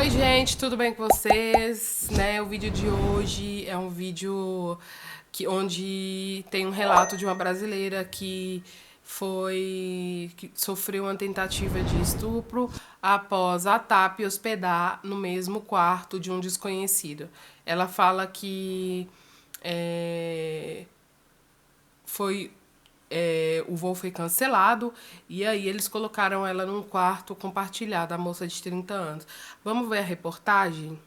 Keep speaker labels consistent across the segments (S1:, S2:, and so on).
S1: Oi, gente, tudo bem com vocês? O vídeo de hoje é um vídeo onde tem um relato de uma brasileira que sofreu uma tentativa de estupro após a TAP hospedar no mesmo quarto de um desconhecido. Ela fala que foi o voo foi cancelado e aí eles colocaram ela num quarto compartilhado, a moça de 30 anos. Vamos ver a reportagem?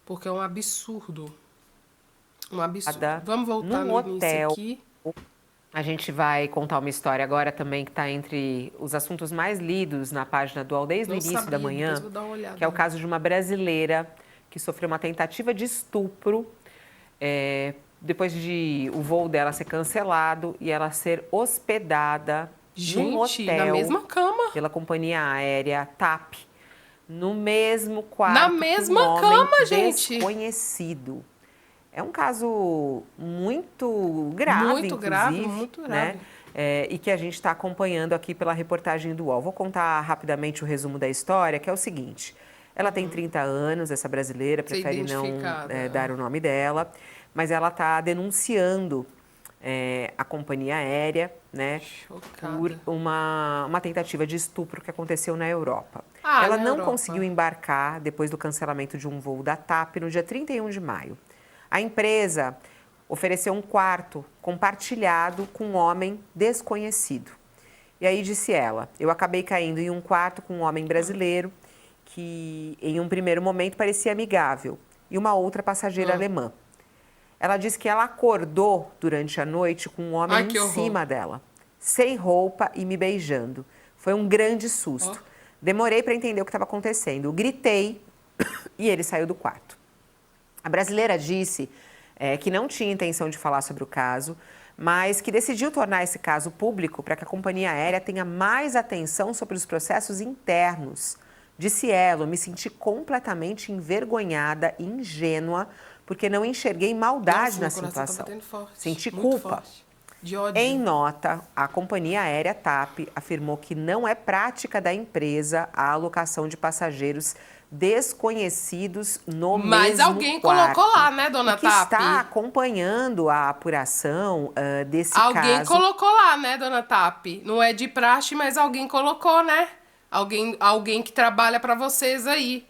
S1: Porque é um absurdo. Um absurdo. Vamos voltar
S2: Num
S1: no início
S2: hotel.
S1: aqui.
S2: A gente vai contar uma história agora também que está entre os assuntos mais lidos na página do UOL desde o
S1: Não
S2: início da
S1: sabia, depois
S2: manhã,
S1: vou dar uma olhada.
S2: que é o caso de uma brasileira que sofreu uma tentativa de estupro depois de o voo dela ser cancelado e ela ser hospedada num
S1: Gente, na
S2: hotel
S1: mesma cama.
S2: pela companhia aérea TAP, no mesmo
S1: Na
S2: quarto com um
S1: mesma
S2: homem
S1: cama, gente.
S2: desconhecido. É um caso muito grave,
S1: Muito grave,
S2: inclusive,
S1: muito
S2: né?
S1: grave.
S2: E que a gente está acompanhando aqui pela reportagem do UOL. Vou contar rapidamente o resumo da história, que é o seguinte. Ela tem 30 anos, essa brasileira,
S1: Ser
S2: prefere não
S1: identificada.
S2: dar o nome dela, mas ela está denunciando a companhia aérea, né, por
S1: Chocada.
S2: uma tentativa de estupro que aconteceu na Europa.
S1: Ah,
S2: Ela
S1: na
S2: não
S1: Europa.
S2: conseguiu embarcar depois do cancelamento de um voo da TAP no dia 31 de maio. A empresa ofereceu um quarto compartilhado com um homem desconhecido. E aí disse ela, eu acabei caindo em um quarto com um homem brasileiro que em um primeiro momento parecia amigável e uma outra passageira alemã. Ela disse que ela acordou durante a noite com um homem
S1: Ai,
S2: em
S1: que horror.
S2: cima dela, sem roupa e me beijando. Foi um grande susto. Demorei para entender o que estava acontecendo. Gritei e ele saiu do quarto. A brasileira disse que não tinha intenção de falar sobre o caso, mas que decidiu tornar esse caso público para que a companhia aérea tenha mais atenção sobre os processos internos. Disse ela, eu me senti completamente envergonhada e ingênua porque não enxerguei maldade na situação. Senti culpa.
S1: De ódio.
S2: Em nota, a companhia aérea TAP afirmou que não é prática da empresa a alocação de passageiros desconhecidos no mesmo quarto.
S1: Mas alguém colocou lá, né, dona
S2: TAP?
S1: TAP?
S2: Está acompanhando a apuração desse caso.
S1: Alguém colocou lá, né, dona TAP? Não é de praxe, mas alguém colocou, né? Alguém que trabalha pra vocês aí.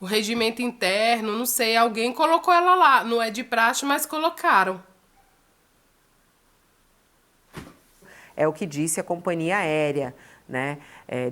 S1: O regimento interno, não sei, alguém colocou ela lá. Não é de praxe, mas colocaram.
S2: É o que disse a companhia aérea, né?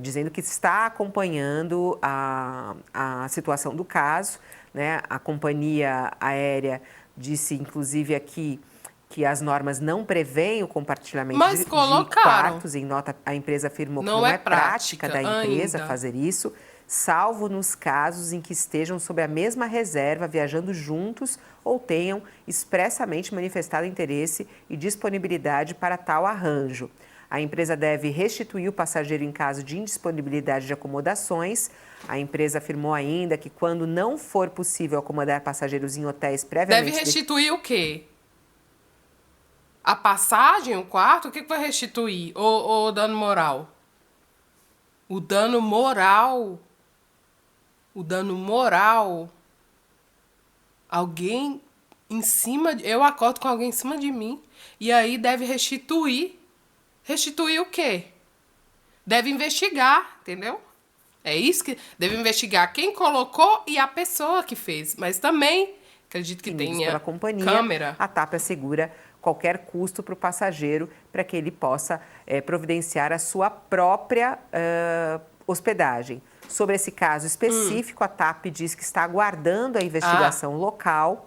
S2: Dizendo que está acompanhando a situação do caso, né? A companhia aérea disse, inclusive, aqui que as normas não prevêem o compartilhamento de quartos. Em nota, a empresa afirmou que não é prática da empresa fazer isso, salvo nos casos em que estejam sob a mesma reserva, viajando juntos ou tenham expressamente manifestado interesse e disponibilidade para tal arranjo. A empresa deve restituir o passageiro em caso de indisponibilidade de acomodações. A empresa afirmou ainda que quando não for possível acomodar passageiros em hotéis previamente...
S1: Deve restituir o quê? A passagem, o quarto? O que vai restituir? Ou dano moral? O dano moral? O dano moral? Alguém em cima... Eu acordo com alguém em cima de mim. E aí deve restituir. Restituir o quê? Deve investigar, entendeu? É isso que... Deve investigar quem colocou e a pessoa que fez. Mas também, acredito que tenha
S2: pela companhia,
S1: câmera.
S2: A TAP assegura qualquer custo para o passageiro para que ele possa providenciar a sua própria hospedagem. Sobre esse caso específico, a TAP diz que está aguardando a investigação local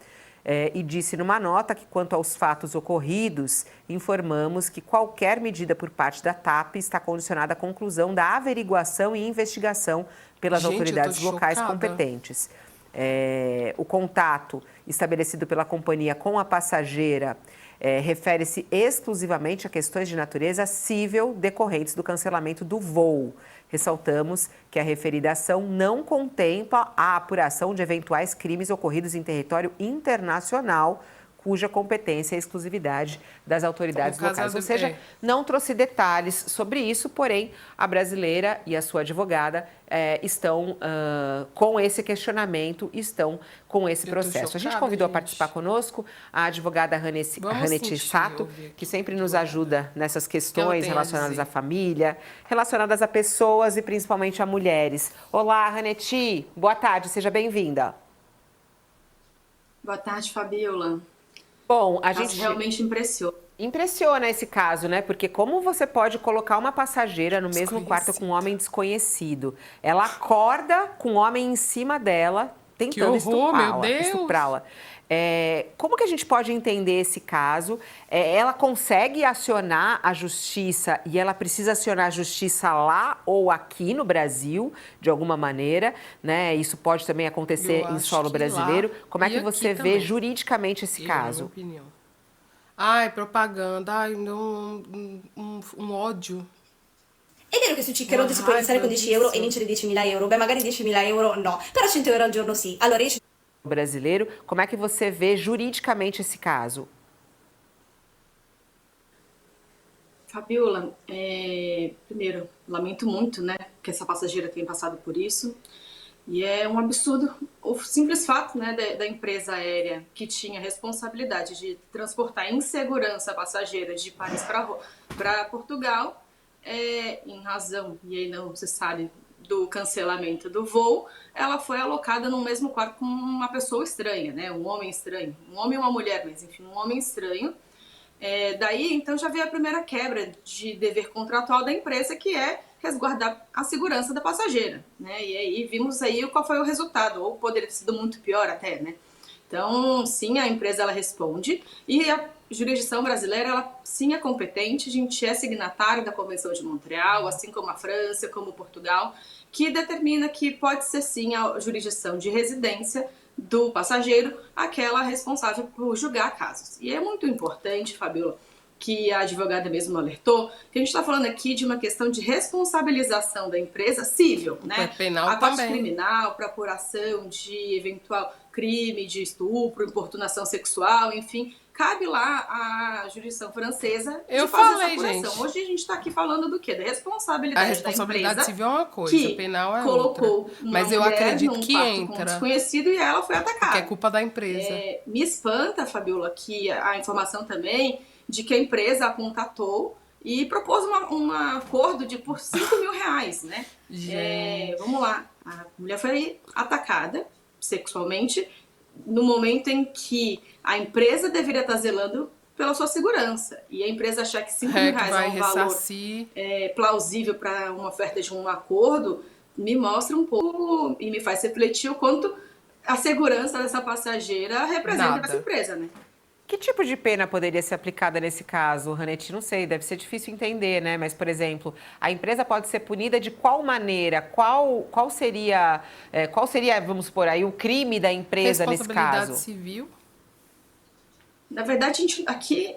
S2: e disse numa nota que, quanto aos fatos ocorridos, informamos que qualquer medida por parte da TAP está condicionada à conclusão da averiguação e investigação pelas autoridades locais competentes. O contato estabelecido pela companhia com a passageira refere-se exclusivamente a questões de natureza civil decorrentes do cancelamento do voo. Ressaltamos que a referida ação não contempla a apuração de eventuais crimes ocorridos em território internacional, cuja competência é a exclusividade das autoridades
S1: No caso,
S2: locais. Ou seja, não trouxe detalhes sobre isso, porém, a brasileira e a sua advogada estão com esse questionamento, estão com esse processo. A gente convidou a participar conosco a advogada Haneti Sato, que sempre nos ajuda nessas questões relacionadas à família, relacionadas a pessoas e principalmente a mulheres. Olá, Haneti, boa tarde, seja bem-vinda.
S3: Boa tarde, Fabiola.
S2: Bom, a gente
S3: realmente impressiona.
S2: Impressiona esse caso, né? Porque como você pode colocar uma passageira no mesmo quarto com um homem desconhecido? Ela acorda com um homem em cima dela, tentando estuprá-la. Como que a gente pode entender esse caso? Ela consegue acionar a justiça e ela precisa acionar a justiça lá ou aqui no Brasil, de alguma maneira, né? Isso pode também acontecer em solo brasileiro. Como é que você vê juridicamente esse caso?
S1: Ai, propaganda, ai, un odio.
S4: È vero che su Ciccheronte si può iniziare con 10 euro e vincere 10.000 euro? Beh, magari 10.000 euro no, però 100 euro al giorno sì. Allora io...
S2: Brasileiro, como é que você vê juridicamente esse caso?
S3: Fabiola, primeiro, lamento muito, né, que essa passageira tenha passado por isso. E é um absurdo o simples fato, né, da empresa aérea que tinha responsabilidade de transportar em segurança passageiras de Paris para Portugal, em razão, e aí não se sabe, do cancelamento do voo, ela foi alocada no mesmo quarto com uma pessoa estranha, né, um homem estranho, um homem e uma mulher, mas enfim, um homem estranho. Daí, então, já veio a primeira quebra de dever contratual da empresa, que é resguardar a segurança da passageira, né? E aí vimos aí qual foi o resultado, ou poderia ter sido muito pior até, né? Então, sim, a empresa ela responde e a jurisdição brasileira, ela sim é competente, a gente é signatário da Convenção de Montreal, assim como a França, como Portugal, que determina que pode ser sim a jurisdição de residência do passageiro aquela responsável por julgar casos. E é muito importante, Fabiola, que a advogada mesmo alertou, que a gente está falando aqui de uma questão de responsabilização da empresa civil, né?
S1: Penal
S3: a parte
S1: também.
S3: criminal, para apuração de eventual crime de estupro, importunação sexual, enfim, cabe lá à jurisdição francesa de fazer essa apuração.
S1: Gente.
S3: Hoje a gente está aqui falando do quê? Da responsabilidade da empresa.
S1: A responsabilidade civil é uma coisa, penal é
S3: colocou
S1: outra.
S3: Uma
S1: Mas eu acredito que entra.
S3: Com um desconhecido e ela foi atacada.
S1: Que é culpa da empresa.
S3: Me espanta, Fabiola, que a informação também de que a empresa a contatou e propôs um acordo por R$5.000, né? Vamos lá, a mulher foi atacada sexualmente no momento em que a empresa deveria estar zelando pela sua segurança. E a empresa achar que R$5.000 é um valor plausível para uma oferta de um acordo, me mostra um pouco e me faz refletir o quanto a segurança dessa passageira representa essa empresa, né?
S2: Que tipo de pena poderia ser aplicada nesse caso, Haneti? Não sei, deve ser difícil entender, né? Mas, por exemplo, a empresa pode ser punida de qual maneira? Qual seria, vamos supor aí, o crime da empresa nesse caso?
S1: Responsabilidade civil.
S3: Na verdade, a gente aqui,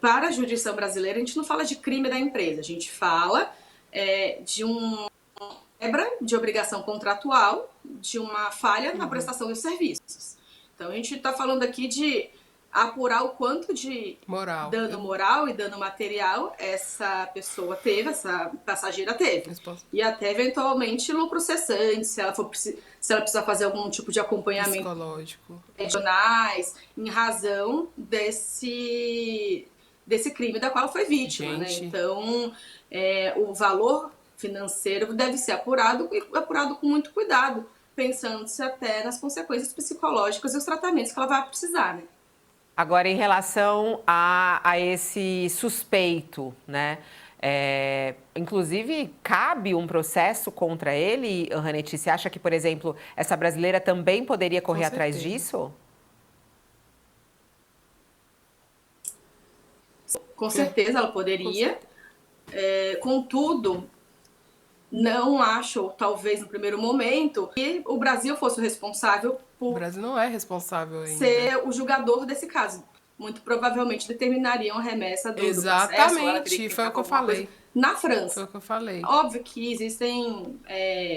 S3: para a jurisdição brasileira, a gente não fala de crime da empresa, a gente fala de uma quebra de obrigação contratual, de uma falha na prestação dos serviços. Então, a gente está falando aqui de apurar o quanto de dano moral e dano material essa pessoa teve, essa passageira teve. E até, eventualmente, lucro cessante, se ela precisar fazer algum tipo de acompanhamento
S1: psicológico,
S3: regionais, em razão desse crime da qual foi vítima, né? Então, o valor financeiro deve ser apurado com muito cuidado, pensando-se até nas consequências psicológicas e os tratamentos que ela vai precisar, né?
S2: Agora, em relação a esse suspeito, né? Inclusive, cabe um processo contra ele, Haneti? Você acha que, por exemplo, essa brasileira também poderia correr atrás disso?
S3: Com certeza ela poderia. Contudo, não acho, talvez no primeiro momento, que o Brasil fosse o responsável por...
S1: O Brasil não é responsável ainda.
S3: Ser o julgador desse caso. Muito provavelmente determinariam a remessa do processo.
S1: Exatamente, foi o que eu falei.
S3: Na França.
S1: Foi o que eu falei.
S3: Óbvio que existem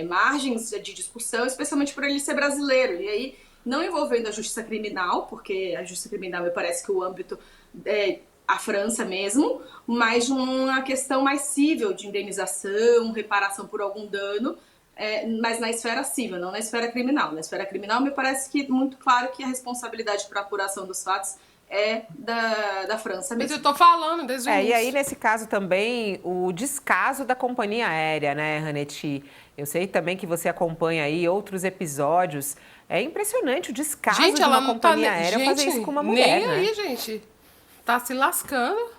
S3: margens de discussão, especialmente por ele ser brasileiro. E aí, não envolvendo a justiça criminal, porque a justiça criminal me parece que o âmbito é a França mesmo, mas de uma questão mais civil, de indenização, reparação por algum dano, mas na esfera civil, não na esfera criminal. Na esfera criminal, me parece que muito claro que a responsabilidade para apuração dos fatos é da França
S1: Mas
S3: mesmo.
S1: eu tô falando desde o início.
S2: E aí, nesse caso também, o descaso da companhia aérea, né, Raneti? Eu sei também que você acompanha aí outros episódios. É impressionante o descaso
S1: Gente,
S2: de
S1: ela
S2: uma
S1: não tá
S2: companhia aérea fazer isso com uma mulher,
S1: nem
S2: né?
S1: aí, gente. Tá se lascando.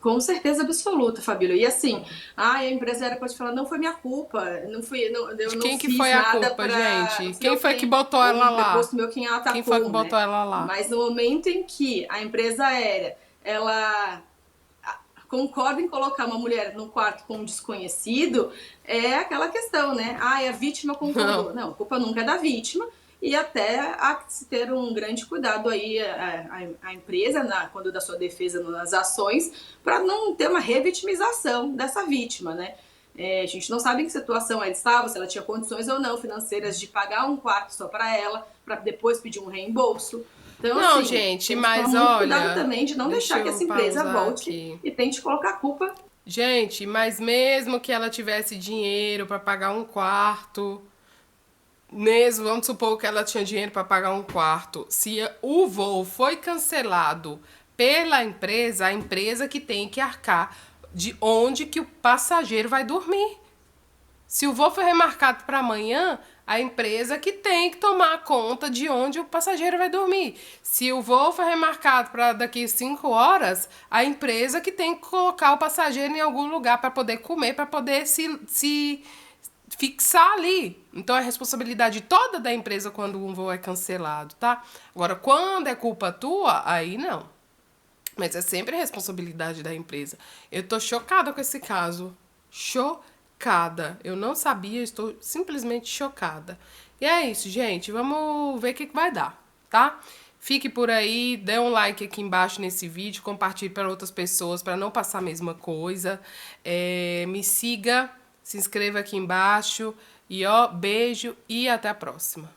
S3: Com certeza absoluta, Fabíola. E assim, a empresária pode falar, não foi minha culpa, não fui, não, eu
S1: De
S3: não
S1: quem que
S3: fiz
S1: foi a
S3: nada
S1: culpa,
S3: pra...
S1: gente? Quem foi que botou
S3: um
S1: ela lá?
S3: deposto meu, quem atacou,
S1: Quem foi que botou
S3: né?
S1: ela lá?
S3: Mas no momento em que a empresa aérea, ela concorda em colocar uma mulher no quarto com um desconhecido, é aquela questão, né? Ah, a vítima concordou. Não, a culpa nunca é da vítima. E até há que se ter um grande cuidado aí a empresa, quando da sua defesa nas ações, para não ter uma revitimização dessa vítima, né? A gente não sabe em que situação ela estava, se ela tinha condições ou não financeiras de pagar um quarto só para ela, para depois pedir um reembolso. Então,
S1: Não,
S3: assim,
S1: gente,
S3: temos que
S1: mas
S3: tomar muito
S1: olha,
S3: cuidado também de não
S1: deixa
S3: deixar que
S1: eu
S3: essa empresa
S1: pausar
S3: volte
S1: aqui.
S3: e tente colocar a culpa.
S1: Gente, mas mesmo que ela tivesse dinheiro para pagar um quarto, mesmo, vamos supor que ela tinha dinheiro para pagar um quarto, se o voo foi cancelado pela empresa, a empresa que tem que arcar de onde que o passageiro vai dormir. Se o voo foi remarcado para amanhã, a empresa que tem que tomar conta de onde o passageiro vai dormir. Se o voo foi remarcado para daqui 5 horas, a empresa que tem que colocar o passageiro em algum lugar para poder comer, para poder se fixar ali. Então é responsabilidade toda da empresa quando um voo é cancelado, tá? Agora, quando é culpa tua, aí não. Mas é sempre responsabilidade da empresa. Eu tô chocada com esse caso. Chocada. Eu não sabia, estou simplesmente chocada. E é isso, gente. Vamos ver o que vai dar, tá? Fique por aí, dê um like aqui embaixo nesse vídeo, compartilhe para outras pessoas para não passar a mesma coisa. Me siga, se inscreva aqui embaixo. E ó, beijo e até a próxima.